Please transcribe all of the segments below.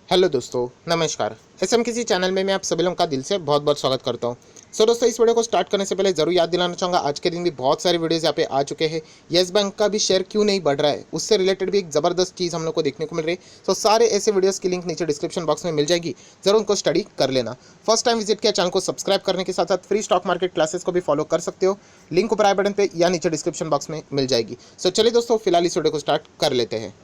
Hello दोस्तों, नमस्कार। SMKC channel में मैं आप सभी लोगों का दिल से बहुत बहुत स्वागत करता हूं। दोस्तों, इस वीडियो को स्टार्ट करने से पहले ज़रूर याद दिलाना चाहूँगा, आज के दिन भी बहुत सारे वीडियोज़ यहाँ पे आ चुके हैं। येस बैंक का भी शेयर क्यों नहीं बढ़ रहा है, उससे रिलेटेड भी एक ज़बरदस्त चीज़ हम लोग को देखने को मिल रही है। तो सारे ऐसे वीडियोज़ की लिंक नीचे डिस्क्रिप्शन बॉक्स में मिल जाएगी, ज़रूर उनको स्टडी कर लेना। फर्स्ट टाइम विजिट किया चैनल को सब्सक्राइब करने के साथ साथ फ्री स्टॉक मार्केट क्लासेस को भी फॉलो कर सकते हो। लिंक ऊपर आई बटन पर या नीचे डिस्क्रिप्शन बॉक्स में मिल जाएगी। चलिए दोस्तों, फिलहाल इस वीडियो को स्टार्ट कर लेते हैं।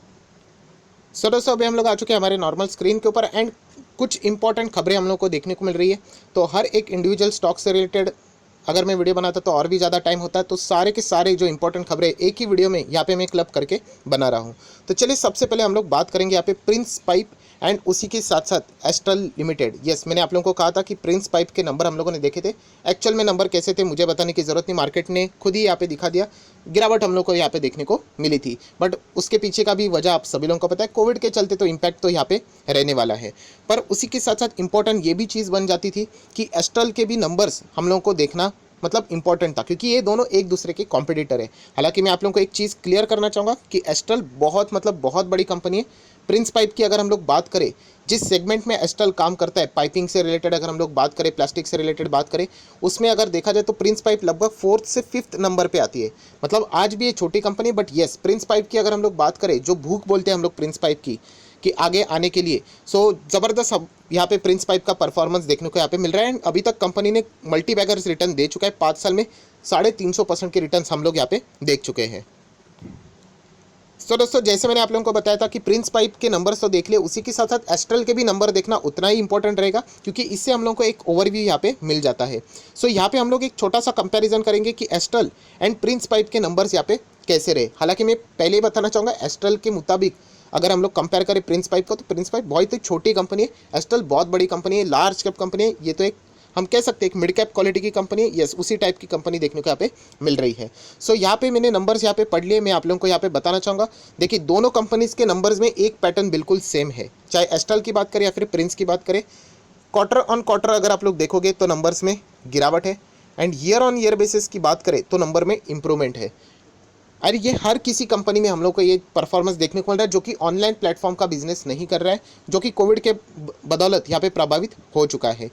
दोस्तों, अभी हम लोग आ चुके हैं हमारे नॉर्मल स्क्रीन के ऊपर एंड कुछ इंपॉर्टेंट खबरें हम लोग को देखने को मिल रही है। तो हर एक इंडिविजुअल स्टॉक से रिलेटेड अगर मैं वीडियो बनाता तो और भी ज़्यादा टाइम होता है, तो सारे के सारे जो इंपॉर्टेंट खबरें एक ही वीडियो में यहाँ पे मैं क्लब करके बना रहा हूँ। तो चलिए, सबसे पहले हम लोग बात करेंगे यहाँ पे प्रिंस पाइप एंड उसी के साथ साथ एस्ट्रल लिमिटेड। यस, मैंने आप लोगों को कहा था कि प्रिंस पाइप के नंबर हम लोगों ने देखे थे। एक्चुअल में नंबर कैसे थे मुझे बताने की ज़रूरत नहीं, मार्केट ने खुद ही यहाँ पे दिखा दिया। गिरावट हम लोग को यहाँ पे देखने को मिली थी, बट उसके पीछे का भी वजह आप सभी लोगों को पता है। कोविड के चलते तो इम्पैक्ट तो यहाँ पे रहने वाला है, पर उसी के साथ साथ इंपॉर्टेंट ये भी चीज़ बन जाती थी कि एस्ट्रल के भी नंबर्स हम लोगों को देखना मतलब इंपॉर्टेंट था, क्योंकि ये दोनों एक दूसरे के कॉम्पिटिटर है। हालांकि मैं आप लोगों को एक चीज़ क्लियर करना चाहूँगा कि एस्ट्रल बहुत बड़ी कंपनी है। प्रिंस पाइप की अगर हम लोग बात करें, जिस सेगमेंट में एस्ट्रल काम करता है, पाइपिंग से रिलेटेड अगर हम लोग बात करें, प्लास्टिक से रिलेटेड बात करें, उसमें अगर देखा जाए तो प्रिंस पाइप लगभग 4th से 5th नंबर पे आती है। मतलब आज भी ये छोटी कंपनी है, बट येस, प्रिंस पाइप की अगर हम लोग बात करें, जो भूख बोलते हैं हम लोग प्रिंस पाइप की कि आगे आने के लिए, ज़बरदस्त अब यहाँ पे प्रिंस पाइप का परफॉर्मेंस देखने को यहाँ पे मिल रहा है। अभी तक कंपनी ने मल्टी बैगर्स रिटर्न दे चुका है। 5 साल में 350% के रिटर्न हम लोग यहाँ पे देख चुके हैं। तो दोस्तों, जैसे मैंने आप लोगों को बताया था कि प्रिंस पाइप के नंबर्स तो देख लिए, उसी के साथ साथ एस्ट्रल के भी नंबर देखना उतना ही इंपॉर्टेंट रहेगा, क्योंकि इससे हम लोगों को एक ओवरव्यू यहाँ पे मिल जाता है। यहाँ पे हम लोग एक छोटा सा कंपैरिजन करेंगे कि एस्ट्रल एंड प्रिंस पाइप के नंबर्स यहाँ पे कैसे रहे। हालांकि मैं पहले ही बताना चाहूँगा, एस्ट्रल के मुताबिक अगर हम लोग कंपेयर करें प्रिंस पाइप को, तो प्रिंस पाइप बहुत ही छोटी कंपनी है, एस्ट्रल बहुत बड़ी कंपनी है, लार्ज कैप कंपनी है। ये तो एक हम कह सकते हैं एक मिड कैप क्वालिटी की कंपनी है। यस, उसी टाइप की कंपनी देखने को यहाँ पे मिल रही है। यहाँ पे मैंने नंबर्स यहाँ पे पढ़ लिए, मैं आप लोगों को यहाँ पे बताना चाहूँगा। देखिए, दोनों कंपनीज के नंबर्स में एक पैटर्न बिल्कुल सेम है, चाहे एस्ट्रल की बात करें या फिर प्रिंस की बात करें। क्वार्टर ऑन क्वार्टर अगर आप लोग देखोगे तो नंबर्स में गिरावट है, and year on year basis की बात करें तो नंबर में इंप्रूवमेंट है। और ये हर किसी कंपनी में हम लोग को ये परफॉर्मेंस देखने को मिल रहा है, जो कि ऑनलाइन प्लेटफॉर्म का बिजनेस नहीं कर रहा है, जो कि कोविड के बदौलत यहाँ पे प्रभावित हो चुका है।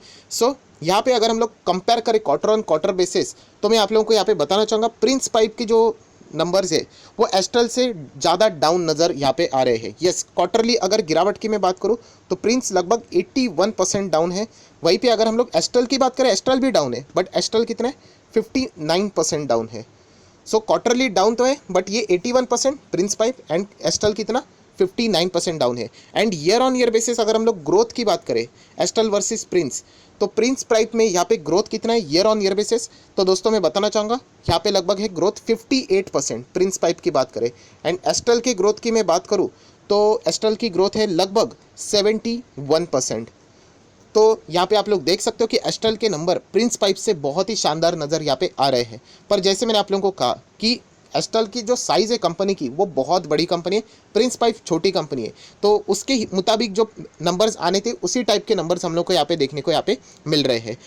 यहाँ पे अगर हम लोग कंपेयर करें क्वार्टर ऑन क्वार्टर बेसिस, तो मैं आप लोगों को यहाँ पे बताना चाहूँगा, प्रिंस पाइप की जो नंबर्स है वो एस्ट्रल से ज़्यादा डाउन नज़र यहाँ पे आ रहे हैं। यस, क्वार्टरली अगर गिरावट की मैं बात करूँ तो प्रिंस लगभग 81% डाउन है। वहीं पे अगर हम लोग एस्ट्रल की बात करें, एस्ट्रल भी डाउन है, बट एस्ट्रल कितना है, 59% डाउन है। क्वार्टरली डाउन तो है, बट ये 81% प्रिंस पाइप एंड एस्ट्रल कितना 59% डाउन है। And year on year basis अगर हम लोग ग्रोथ की बात करें, एस्ट्रल वर्सेस प्रिंस, तो प्रिंस पाइप में यहाँ पे ग्रोथ कितना है ईयर ऑन ईयर बेसिस, तो दोस्तों मैं बताना चाहूँगा यहाँ पे लगभग है ग्रोथ 58% प्रिंस पाइप की बात करें। एंड एस्ट्रल की ग्रोथ की मैं बात करूँ तो एस्ट्रल की ग्रोथ है लगभग 71%। तो यहाँ पे आप लोग देख सकते हो कि एस्ट्रल के नंबर प्रिंस पाइप से बहुत ही शानदार नज़र यहाँ पे आ रहे हैं। पर जैसे मैंने आप लोगों को कहा कि एस्ट्रल की जो साइज़ है कंपनी की वो बहुत बड़ी कंपनी है, प्रिंस पाइप छोटी कंपनी है, तो उसके मुताबिक जो नंबर्स आने थे उसी टाइप के नंबर्स हम लोग को यहाँ पे देखने को यहाँ पे मिल रहे हैं।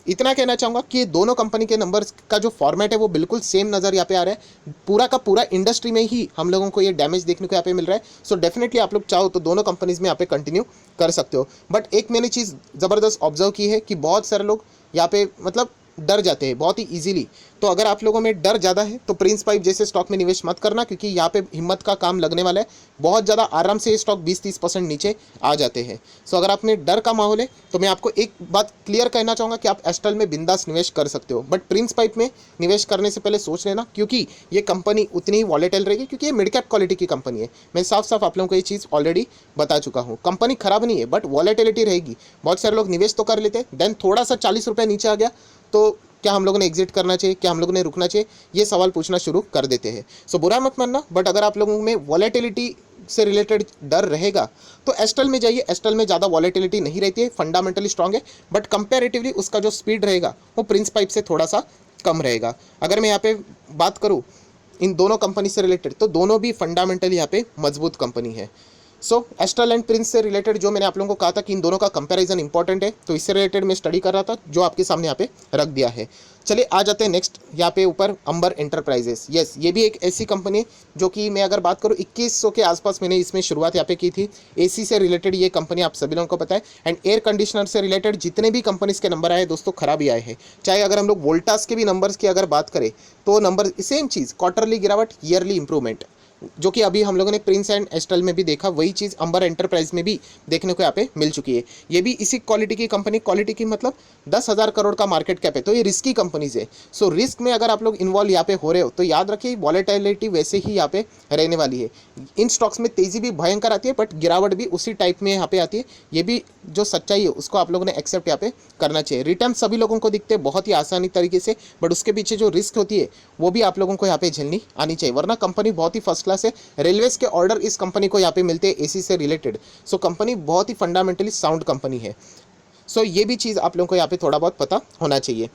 इतना कहना चाहूँगा कि दोनों कंपनी के नंबर्स का जो फॉर्मेट है वो बिल्कुल सेम नज़र यहाँ पे आ रहा है। पूरा का पूरा इंडस्ट्री में ही हम लोगों को ये डैमेज देखने को यहाँ पे मिल रहा है। डेफिनेटली आप लोग चाहो तो दोनों कंपनीज में यहाँ पे कंटिन्यू कर सकते हो। बट एक मैंने चीज़ ज़बरदस्त ऑब्जर्व की है कि बहुत सारे लोग यहाँ पे मतलब डर जाते हैं बहुत ही इजीली। तो अगर आप लोगों में डर ज़्यादा है तो प्रिंस पाइप जैसे स्टॉक में निवेश मत करना, क्योंकि यहाँ पे हिम्मत का काम लगने वाला है। बहुत ज़्यादा आराम से ये स्टॉक 20-30% नीचे आ जाते हैं। अगर आप में डर का माहौल है तो मैं आपको एक बात क्लियर कहना चाहूँगा कि आप एस्ट्रल में बिंदास निवेश कर सकते हो, बट प्रिंस पाइप में निवेश करने से पहले सोच लेना, क्योंकि ये कंपनी उतनी ही वॉलेटाइल रहेगी, क्योंकि ये मिड कैप क्वालिटी की कंपनी है। मैं साफ साफ आप लोगों को ये चीज़ ऑलरेडी बता चुका हूँ। कंपनी खराब नहीं है, बट वॉलेटिलिटी रहेगी। बहुत सारे लोग निवेश तो कर लेते हैं, देन थोड़ा सा 40 रुपये नीचे आ गया तो क्या हम लोगों ने एग्जिट करना चाहिए, क्या हम लोगों ने रुकना चाहिए, ये सवाल पूछना शुरू कर देते हैं। बुरा मत मानना, बट अगर आप लोगों में वॉलेटिलिटी से रिलेटेड डर रहेगा तो एस्ट्रल में जाइए। एस्ट्रल में ज़्यादा वॉलेटिलिटी नहीं रहती है, फंडामेंटली स्ट्रांग है, बट कंपैरेटिवली उसका जो स्पीड रहेगा वो प्रिंस पाइप से थोड़ा सा कम रहेगा। अगर मैं यहाँ पे बात करूँ इन दोनों कंपनी से रिलेटेड, तो दोनों भी फंडामेंटली यहाँ पे मजबूत कंपनी है। सो एस्ट्रल एंड प्रिंस से रिलेटेड जो मैंने आप लोगों को कहा था कि इन दोनों का कंपैरिजन इंपॉर्टेंट है, तो इससे रिलेटेड मैं स्टडी कर रहा था, जो आपके सामने यहाँ पे रख दिया है। चलिए आ जाते हैं नेक्स्ट यहाँ पे ऊपर, अंबर एंटरप्राइजेस। यस, ये भी एक ऐसी कंपनी है जो कि मैं अगर बात करूँ 2100 के आसपास मैंने इसमें शुरुआत यहाँ पे की थी। एसी से रिलेटेड ये कंपनी आप सभी लोगों को पता है, एंड एयर कंडीशनर से रिलेटेड जितने भी कंपनीज के नंबर आए दोस्तों खराब ही आए हैं। चाहे अगर हम लोग वोल्टास के भी नंबर्स की अगर बात करें तो नंबर सेम चीज़, क्वार्टरली गिरावट, ईयरली इंप्रूवमेंट, जो कि अभी हम लोगों ने प्रिंस एंड एस्ट्रल में भी देखा, वही चीज़ अंबर एंटरप्राइज में भी देखने को यहाँ पे मिल चुकी है। ये भी इसी क्वालिटी की कंपनी, क्वालिटी की मतलब 10,000 करोड़ का मार्केट कैप है, तो ये रिस्की कंपनीज है। सो रिस्क में अगर आप लोग इन्वॉल्व यहाँ पे हो रहे हो तो याद रखिए वॉलेटिलिटी वैसे ही यहाँ पे रहने वाली है। इन स्टॉक्स में तेज़ी भी भयंकर आती है, बट गिरावट भी उसी टाइप में यहाँ पे आती है। ये भी जो सच्चाई है उसको आप लोगों ने एक्सेप्ट यहाँ पे करना चाहिए। रिटर्न सभी लोगों को दिखते हैं बहुत ही आसानी तरीके से, बट उसके पीछे जो रिस्क होती है वो भी आप लोगों को यहाँ पे झेलनी आनी चाहिए, वरना कंपनी बहुत ही फर्स्ट क्लास है। रेलवे के ऑर्डर इस कंपनी को यहाँ पे मिलते हैं एसी से रिलेटेड। सो कंपनी बहुत ही फंडामेंटली साउंड कंपनी है। सो ये भी चीज़ आप लोगों को यहाँ पे थोड़ा बहुत पता होना चाहिए।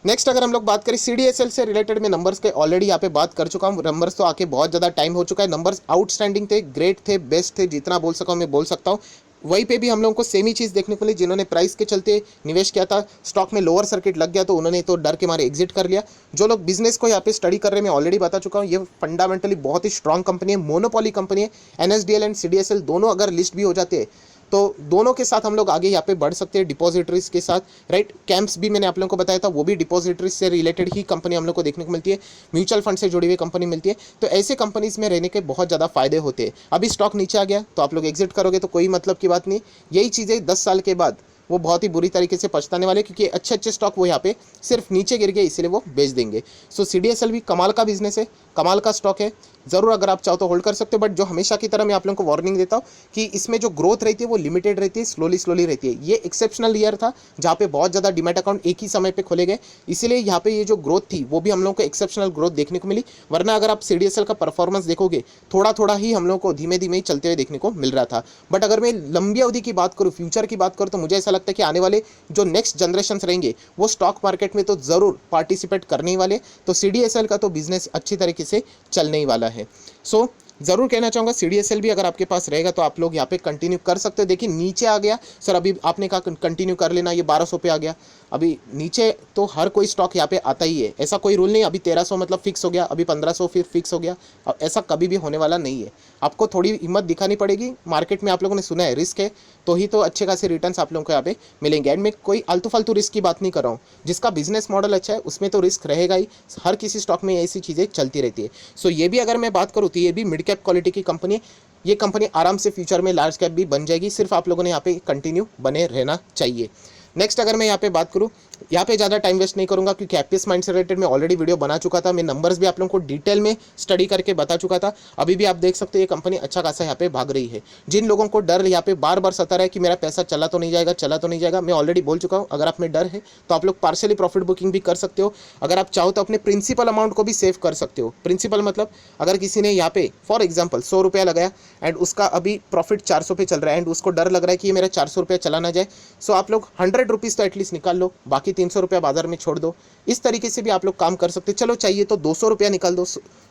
नेक्स्ट अगर हम लोग बात करें सीडीएसएल से रिलेटेड, मैं नंबर्स के ऑलरेडी यहाँ पे बात कर चुका हूँ। नंबर्स तो आके बहुत ज़्यादा टाइम हो चुका है। नंबर्स आउटस्टैंडिंग थे, ग्रेट थे, बेस्ट थे, जितना बोल सका मैं बोल सकता हूँ। वहीं पे भी हम लोगों को सेम ही चीज़ देखने को मिली। जिन्होंने प्राइस के चलते निवेश किया था, स्टॉक में लोअर सर्किट लग गया तो उन्होंने तो डर के मारे एग्जिट कर लिया। जो लोग बिजनेस को यहाँ पे स्टडी कर रहे हैं, मैं ऑलरेडी बता चुका हूँ, ये फंडामेंटली बहुत ही स्ट्रॉन्ग कंपनी है, मोनोपोली कंपनी है। एनएसडीएल एंड सीडीएसएल दोनों अगर लिस्ट भी हो जाते हैं तो दोनों के साथ हम लोग आगे यहाँ पे बढ़ सकते हैं, डिपॉजिटरीज के साथ, राइट। कैंप्स भी मैंने आप लोगों को बताया था, वो भी डिपॉजिटरीज से रिलेटेड ही कंपनी हम लोग को देखने को मिलती है। म्यूचुअल फंड से जुड़ी हुई कंपनी मिलती है। तो ऐसे कंपनीज में रहने के बहुत ज़्यादा फायदे होते हैं। अभी स्टॉक नीचे आ गया तो आप लोग एग्जिट करोगे तो कोई मतलब की बात नहीं। यही चीज़ें 10 साल के बाद वो बहुत ही बुरी तरीके से पछताने वाले, क्योंकि अच्छे अच्छे स्टॉक वो यहाँ पे सिर्फ नीचे गिर गए इसलिए वो बेच देंगे। सो सीडीएसएल भी कमाल का बिजनेस है, कमाल का स्टॉक है। ज़रूर अगर आप चाहो तो होल्ड कर सकते हो, बट जो हमेशा की तरह मैं आप लोगों को वार्निंग देता हूँ कि इसमें जो ग्रोथ रहती है वो लिमिटेड रहती है, स्लोली रहती है। ये एक्सेप्शनल ईयर था जहाँ पे बहुत ज़्यादा डीमैट अकाउंट एक ही समय पे खोले गए, इसीलिए यहाँ पे ये जो ग्रोथ थी वो भी हम लोगों को एक्सेप्शनल ग्रोथ देखने को मिली। वरना अगर आप सीडीएसएल का परफॉर्मेंस देखोगे, थोड़ा थोड़ा ही हम लोगों को धीमे धीमे ही चलते हुए देखने को मिल रहा था। बट अगर मैं लंबी अवधि की बात करूँ, फ्यूचर की बात करूँ, तो मुझे ऐसा लगता है कि आने वाले जो नेक्स्ट जनरेशन रहेंगे वो स्टॉक मार्केट में तो ज़रूर पार्टिसिपेट करने ही वाले। तो सीडीएसएल का तो बिजनेस अच्छी तरीके से चलने ही वाला है। सो ज़रूर कहना चाहूँगा सीडीएसएल भी अगर आपके पास रहेगा तो आप लोग यहाँ पे कंटिन्यू कर सकते हो। देखिए नीचे आ गया सर, अभी आपने कहा कंटिन्यू कर लेना, ये 1200 पे आ गया। अभी नीचे तो हर कोई स्टॉक यहाँ पे आता ही है, ऐसा कोई रूल नहीं अभी 1300 मतलब फिक्स हो गया, अभी 1500 फिर फिक्स हो गया। अब ऐसा कभी भी होने वाला नहीं है। आपको थोड़ी हिम्मत दिखानी पड़ेगी। मार्केट में आप लोगों ने सुना है रिस्क है, तो ही तो अच्छे खासे रिटर्न्स आप लोगों को यहाँ पे मिलेंगे। एंड मैं कोई आलतू फालतू रिस्क की बात नहीं कर रहा हूँ। जिसका बिजनेस मॉडल अच्छा है उसमें तो रिस्क रहेगा ही, हर किसी स्टॉक में ऐसी चीज़ें चलती रहती है। सो ये भी अगर मैं बात करूँ तो ये भी मिड कैप क्वालिटी की कंपनी है। ये कंपनी आराम से फ्यूचर में लार्ज कैप भी बन जाएगी, सिर्फ आप लोगों ने यहाँ पे कंटिन्यू बने रहना चाहिए। नेक्स्ट अगर मैं यहाँ पे बात करूँ, यहाँ पे ज़्यादा टाइम वेस्ट नहीं करूँगा क्योंकि हैप्पीस्ट माइंड से रिलेटेड मैं ऑलरेडी वीडियो बना चुका था। मैं नंबर्स भी आप लोगों को डिटेल में स्टडी करके बता चुका था। अभी भी आप देख सकते हो ये कंपनी अच्छा खासा यहाँ पे भाग रही है। जिन लोगों को डर यहाँ पे बार बार सता रहा है कि मेरा पैसा चला तो नहीं जाएगा, चला तो नहीं जाएगा, मैं ऑलरेडी बोल चुका हूँ। अगर आप में डर है तो आप लोग पार्शियली प्रॉफिट बुकिंग भी कर सकते हो। अगर आप चाहो तो अपने प्रिंसिपल अमाउंट को भी सेव कर सकते हो। प्रिंसिपल मतलब अगर किसी ने यहाँ पे फॉर एग्जाम्पल 100 रुपया लगाया एंड उसका अभी प्रॉफिट 400 पे चल रहा है एंड उसको डर लग रहा है कि ये मेरा 400 रुपया चला ना जाए, सो आप लोग 100 रुपीज़ तो एटलीस्ट निकाल लो, बाकी 300 रुपया बाजार में छोड़ दो। इस तरीके से भी आप लोग काम कर सकते हो। चलो चाहिए तो 200 रुपया निकाल दो,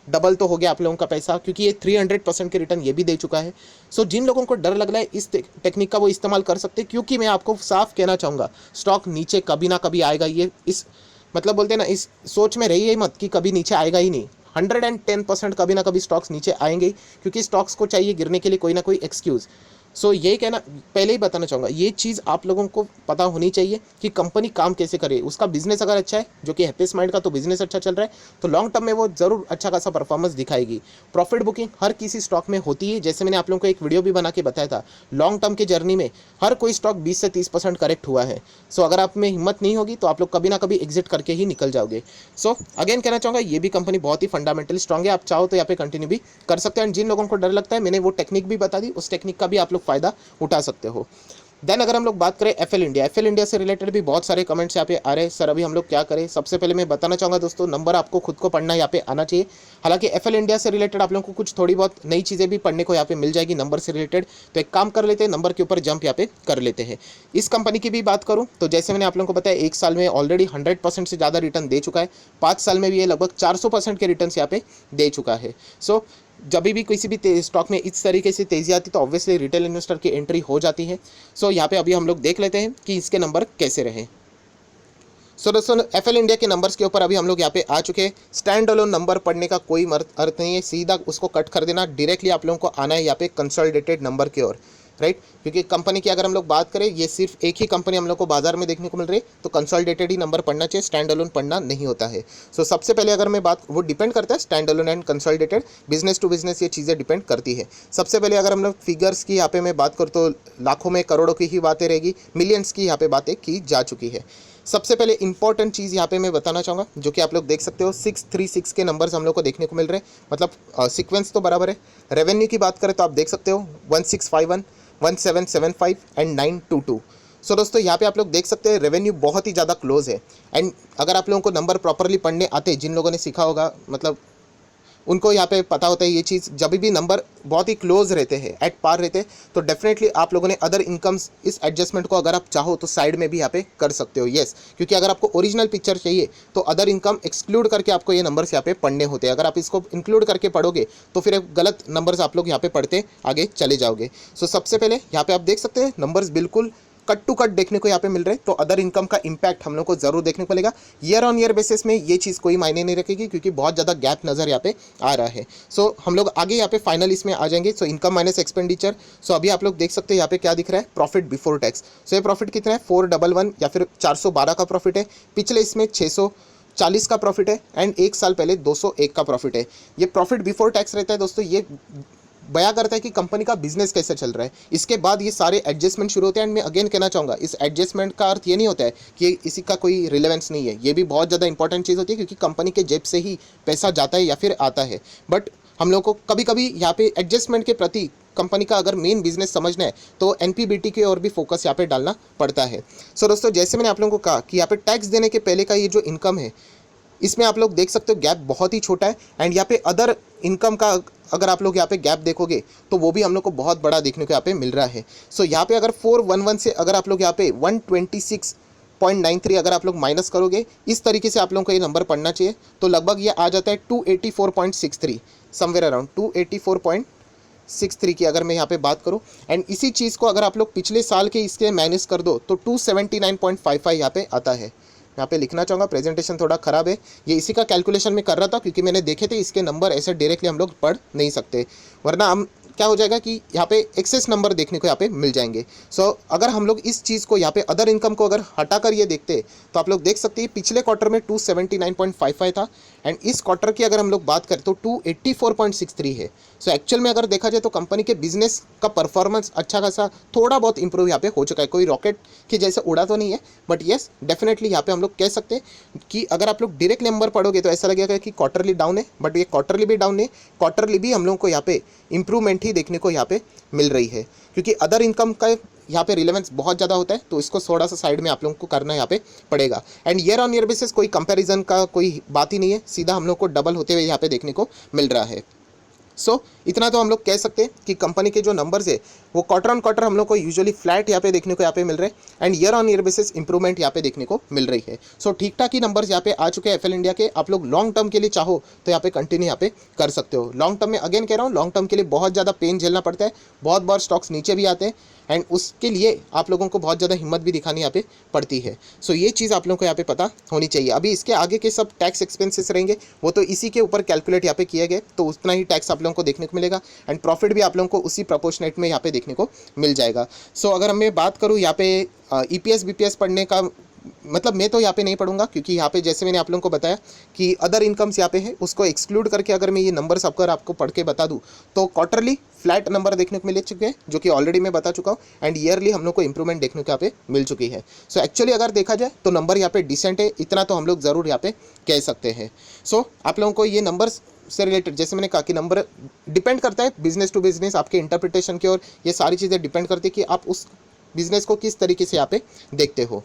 डबल तो हो गया आप लोगों का पैसा, क्योंकि ये 300% के रिटर्न ये भी दे चुका है। सो जिन लोगों को डर लग रहा है इस टेक्निक का वो इस्तेमाल कर सकते हैं, क्योंकि मैं आपको साफ कहना चाहूँगा स्टॉक नीचे कभी ना कभी आएगा। ये इस मतलब बोलते हैं ना, इस सोच में रहिए मत कि कभी नीचे आएगा ही नहीं। 110% कभी ना कभी स्टॉक्स नीचे आएंगे ही, क्योंकि स्टॉक्स को चाहिए गिरने के लिए कोई ना कोई एक्सक्यूज़। सो ये कहना पहले ही बताना चाहूँगा, ये चीज़ आप लोगों को पता होनी चाहिए कि कंपनी काम कैसे करे। उसका बिजनेस अगर अच्छा है, जो कि हैप्पीस्ट माइंड का तो बिजनेस अच्छा चल रहा है, तो लॉन्ग टर्म में वो जरूर अच्छा खासा परफॉर्मेंस दिखाएगी। प्रॉफिट बुकिंग हर किसी स्टॉक में होती है, जैसे मैंने आप लोगों को एक वीडियो भी बना के बताया था। लॉन्ग टर्म की जर्नी में हर कोई स्टॉक 20 से 30% करेक्ट हुआ है। सो अगर आप में हिम्मत नहीं होगी तो आप लोग कभी ना कभी एग्जिट करके ही निकल जाओगे। सो अगेन कहना चाहूँगा ये भी कंपनी बहुत ही फंडामेंटली स्ट्रॉन्ग है। आप चाहो तो यहाँ पे कंटिन्यू भी कर सकते हैं। एंड जिन लोगों को डर लगता है, मैंने वो टेक्निक भी बता दी, उस टेक्निक का भी आप लोग फायदा उठा सकते हो। देन अगर हम लोग बात करें एफएल इंडिया से रिलेटेड भी बहुत सारे कमेंट्स यहाँ पे आ रहे हैं, सर अभी हम लोग क्या करें। सबसे पहले मैं बताना चाहूँगा दोस्तों, नंबर आपको खुद को पढ़ना यहाँ पे आना चाहिए। हालांकि एफएल इंडिया से रिलेटेड आप लोगों को कुछ थोड़ी बहुत नई चीज़ें भी पढ़ने को यहाँ पे मिल जाएगी नंबर से रिलेटेड। तो एक काम कर लेते हैं, नंबर के ऊपर जंप यहाँ पे कर लेते हैं। इस कंपनी की भी बात करूँ तो जैसे मैंने आप लोगों को बताया, 1 साल में ऑलरेडी 100% से ज़्यादा रिटर्न दे चुका है। 5 साल में भी ये लगभग 400% के रिटर्न यहाँ पे दे चुका है। सो जब भी किसी भी स्टॉक में इस तरीके से तेज़ी आती तो ऑब्वियसली रिटेल इन्वेस्टर की एंट्री हो जाती है। सो यहाँ पे अभी हम लोग देख लेते हैं कि इसके नंबर कैसे रहे। सो दोस्तों एफएल इंडिया के नंबर्स के ऊपर अभी हम लोग यहाँ पे आ चुके हैं। स्टैंड अलोन नंबर पढ़ने का कोई अर्थ नहीं है, सीधा उसको कट कर देना, डायरेक्टली आप लोगों को आना है यहाँ पे कंसोलिडेटेड नंबर की ओर, राइट। क्योंकि कंपनी की अगर हम लोग बात करें, ये सिर्फ एक ही कंपनी हम लोग को बाजार में देखने को मिल रही है, तो कंसोलिडेटेड ही नंबर पढ़ना चाहिए, स्टैंड अलोन पढ़ना नहीं होता है। सो सबसे पहले अगर मैं बात, वो डिपेंड करता है stand alone and consolidated, business to business ये चीज़ें डिपेंड करती है। सबसे पहले अगर हम लोग फिगर्स की यहाँ पे मैं बात करूँ तो लाखों में करोड़ों की ही बातें रहेगी, मिलियंस की यहाँ पे बातें की जा चुकी है। सबसे पहले इंपॉर्टेंट चीज़ यहाँ पे मैं बताना चाहूँगा, जो कि आप लोग देख सकते हो 636 के नंबर्स हम लोग को देखने को मिल रहे हैं, मतलब सीक्वेंस तो बराबर है। रेवेन्यू की बात करें तो आप देख सकते हो 1651, 1775 एंड 922। सो दोस्तों यहाँ पे आप लोग देख सकते हैं रेवेन्यू बहुत ही ज़्यादा क्लोज है। एंड अगर आप लोगों को नंबर प्रॉपरली पढ़ने आते, जिन लोगों ने सीखा होगा, मतलब उनको यहाँ पे पता होता है ये चीज़, जब भी नंबर बहुत ही क्लोज रहते हैं, एट पार रहते हैं, तो डेफिनेटली आप लोगों ने अदर इनकम्स, इस एडजस्टमेंट को अगर आप चाहो तो साइड में भी यहाँ पे कर सकते हो, येस। क्योंकि अगर आपको ओरिजिनल पिक्चर चाहिए तो अदर इनकम एक्सक्लूड करके आपको ये नंबर्स यहाँ पे पढ़ने होते हैं। अगर आप इसको इंक्लूड करके पढ़ोगे तो फिर गलत नंबर्स आप लोग यहाँ पे पढ़ते आगे चले जाओगे। सो सबसे पहले यहाँ पे आप देख सकते हैं नंबर्स बिल्कुल कट टू कट देखने को यहाँ पे मिल रहे हैं, तो अदर इनकम का इंपैक्ट हम लोग को जरूर देखने को मिलेगा। ईयर ऑन ईयर बेसिस में ये चीज़ कोई मायने नहीं रखेगी, क्योंकि बहुत ज़्यादा गैप नज़र यहाँ पे आ रहा है। सो हम लोग आगे यहाँ पे फाइनल इसमें आ जाएंगे। So income minus expenditure. So अभी आप लोग देख सकते हैं यहाँ पे क्या दिख रहा है, प्रॉफिट बिफोर टैक्स। सो ये प्रॉफिट कितना है, 411 या फिर 412 का प्रॉफिट है। पिछले इसमें 640 का प्रॉफिट है एंड एक साल पहले 201 का प्रॉफिट है। ये प्रॉफिट बिफोर टैक्स रहता है दोस्तों, ये बयां करता है कि कंपनी का बिजनेस कैसे चल रहा है। इसके बाद ये सारे एडजस्टमेंट शुरू होते हैं। एंड मैं अगेन कहना चाहूँगा, इस एडजस्टमेंट का अर्थ ये नहीं होता है कि इसी का कोई रिलेवेंस नहीं है, ये भी बहुत ज़्यादा इंपॉर्टेंट चीज़ होती है, क्योंकि कंपनी के जेब से ही पैसा जाता है या फिर आता है। बट हम लोग को कभी कभी यहाँ पे एडजस्टमेंट के प्रति कंपनी का अगर मेन बिजनेस समझना है तो एनपीबीटी की ओर भी फोकस यहाँ पे डालना पड़ता है। सो दोस्तों जैसे मैंने आप लोगों को कहा कि यहाँ पे टैक्स देने के पहले का ये जो इनकम है, इसमें आप लोग देख सकते हो गैप बहुत ही छोटा है। एंड यहाँ पे अदर इनकम का अगर आप लोग यहाँ पे गैप देखोगे तो वो भी हम लोग को बहुत बड़ा देखने को यहाँ पे मिल रहा है। सो यहाँ पे अगर 411 से अगर आप लोग यहाँ पे 126.93 अगर आप लोग माइनस करोगे, इस तरीके से आप लोगों को ये नंबर पढ़ना चाहिए, तो लगभग ये आ जाता है 284.63, समवेयर अराउंड 284.63 की अगर मैं यहाँ पे बात करूँ। एंड इसी चीज़ को अगर आप लोग पिछले साल के इसके माइनस कर दो तो 279.55 यहाँ पे आता है। यहाँ पे लिखना चाहूँगा, प्रेजेंटेशन थोड़ा ख़राब है, ये इसी का कैलकुलेशन में कर रहा था, क्योंकि मैंने देखे थे इसके नंबर ऐसे डायरेक्टली हम लोग पढ़ नहीं सकते, वरना हम क्या हो जाएगा कि यहाँ पे एक्सेस नंबर देखने को यहाँ पे मिल जाएंगे। सो अगर हम लोग इस चीज़ को यहाँ पे अदर इनकम को अगर हटाकर ये देखते तो आप लोग देख सकते हैं पिछले क्वार्टर में 279.55 था एंड इस क्वार्टर की अगर हम लोग बात करें तो 284.63 है। सो एक्चुअल में अगर देखा जाए तो कंपनी के बिजनेस का परफॉर्मेंस अच्छा खासा थोड़ा बहुत इंप्रूव यहाँ पे हो चुका है। कोई रॉकेट की जैसे उड़ा तो नहीं है, बट येस डेफिनेटली यहाँ पे हम लोग कह सकते हैं कि अगर आप लोग डायरेक्ट नंबर पढ़ोगे तो ऐसा लगेगा कि क्वार्टरली डाउन है, बट ये क्वार्टरली भी डाउन है, क्वार्टरली भी हम लोगों को यहाँ पे इंप्रूवमेंट ही देखने को यहाँ पे मिल रही है, क्योंकि अदर इनकम का यहाँ पे रिलेवेंस बहुत ज़्यादा होता है, तो इसको थोड़ा सा साइड में आप लोगों को करना यहाँ पे पड़ेगा। And year on year basis कोई कंपैरिजन का कोई बात ही नहीं है, सीधा हम लोग को डबल होते हुए यहाँ पे देखने को मिल रहा है। सो इतना तो हम लोग कह सकते हैं कि कंपनी के जो नंबर्स है वो क्वार्टर ऑन क्वार्टर हम लोग को यूजुअली फ्लैट यहाँ पे देखने को यहाँ पे मिल रहे हैं and year on year basis improvement यहाँ पे देखने को मिल रही है। सो ठीक ठाक ही नंबर्स यहाँ पे आ चुके हैं एफएल इंडिया के। आप लोग लॉन्ग टर्म के लिए चाहो तो यहाँ पे कंटिन्यू यहाँ पे कर सकते हो। लॉन्ग टर्म में अगेन कह रहा हूँ, लॉन्ग टर्म के लिए बहुत ज़्यादा पेन झेलना पड़ता है, बहुत बार स्टॉक्स नीचे भी आते हैं एंड उसके लिए आप लोगों को बहुत ज़्यादा हिम्मत भी दिखानी यहाँ पे पड़ती है। सो ये चीज़ आप लोगों को यहाँ पे पता होनी चाहिए। अभी इसके आगे के सब टैक्स एक्सपेंसेस रहेंगे, वो तो इसी के ऊपर कैलकुलेट यहाँ पे किए गए, तो उतना ही टैक्स आप लोगों को देखने को मिलेगा एंड प्रॉफिट भी आप लोगों को उसी प्रोपोर्शनेट में यहाँ पे देखने को मिल जाएगा। सो अगर मैं बात करूँ यहाँ पे ईपीएस बीपीएस पढ़ने का, मतलब मैं तो यहाँ पे नहीं पढ़ूंगा, क्योंकि यहाँ पे जैसे मैंने आप लोगों को बताया कि अदर इनकम्स यहाँ पे है, उसको एक्सक्लूड करके अगर मैं ये नंबर्स आपको पढ़ के बता दूँ तो क्वार्टरली फ्लैट नंबर देखने को मिल चुके हैं, जो कि ऑलरेडी मैं बता चुका हूँ एंड ईयरली हम लोग को इंप्रूवमेंट देखने को यहाँ पे मिल चुकी है। सो एक्चुअली अगर देखा जाए तो नंबर यहाँ पे डिसेंट है, इतना तो हम लोग ज़रूर यहाँ पे कह सकते हैं। सो आप लोगों को ये नंबर्स से रिलेटेड, जैसे मैंने कहा कि नंबर डिपेंड करता है बिजनेस टू बिजनेस, आपके इंटरप्रिटेशन की, और ये सारी चीज़ें डिपेंड करती है कि आप उस बिजनेस को किस तरीके से यहाँ पे देखते हो।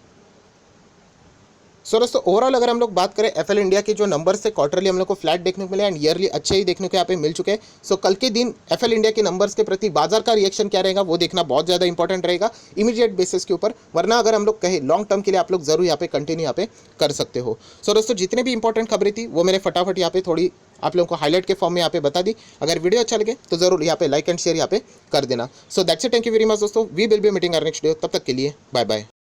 सो दोस्तों ओवरऑल अगर हम लोग बात करें एफएल इंडिया के जो नंबर्स थे, क्वार्टरली हम लोग को फ्लैट देखने को मिले एंड ईयरली अच्छे ही देखने को यहाँ पे मिल चुके हैं। सो कल के दिन एफएल इंडिया के नंबर्स के प्रति बाजार का रिएक्शन क्या रहेगा वो देखना बहुत ज़्यादा इंपॉर्टेंट रहेगा इमीडिएट बेसिस के ऊपर, वरना अगर हम लोग कहें लॉन्ग टर्म के लिए आप लोग जरूर यहाँ पे कंटिन्यू यहाँ पे कर सकते हो। सो दोस्तों जितने भी इंपॉर्टेंट खबरें थी वो मैंने फटाफट यहाँ पे थोड़ी आप लोगों को हाईलाइट के फॉर्म में यहाँ पे बता दी। अगर वीडियो अच्छा लगे तो जरूर यहाँ पे लाइक एंड शेयर यहाँ पे कर देना। So that's it, thank you very much दोस्तों, we will be meeting our next video, तब तक के लिए बाय बाय।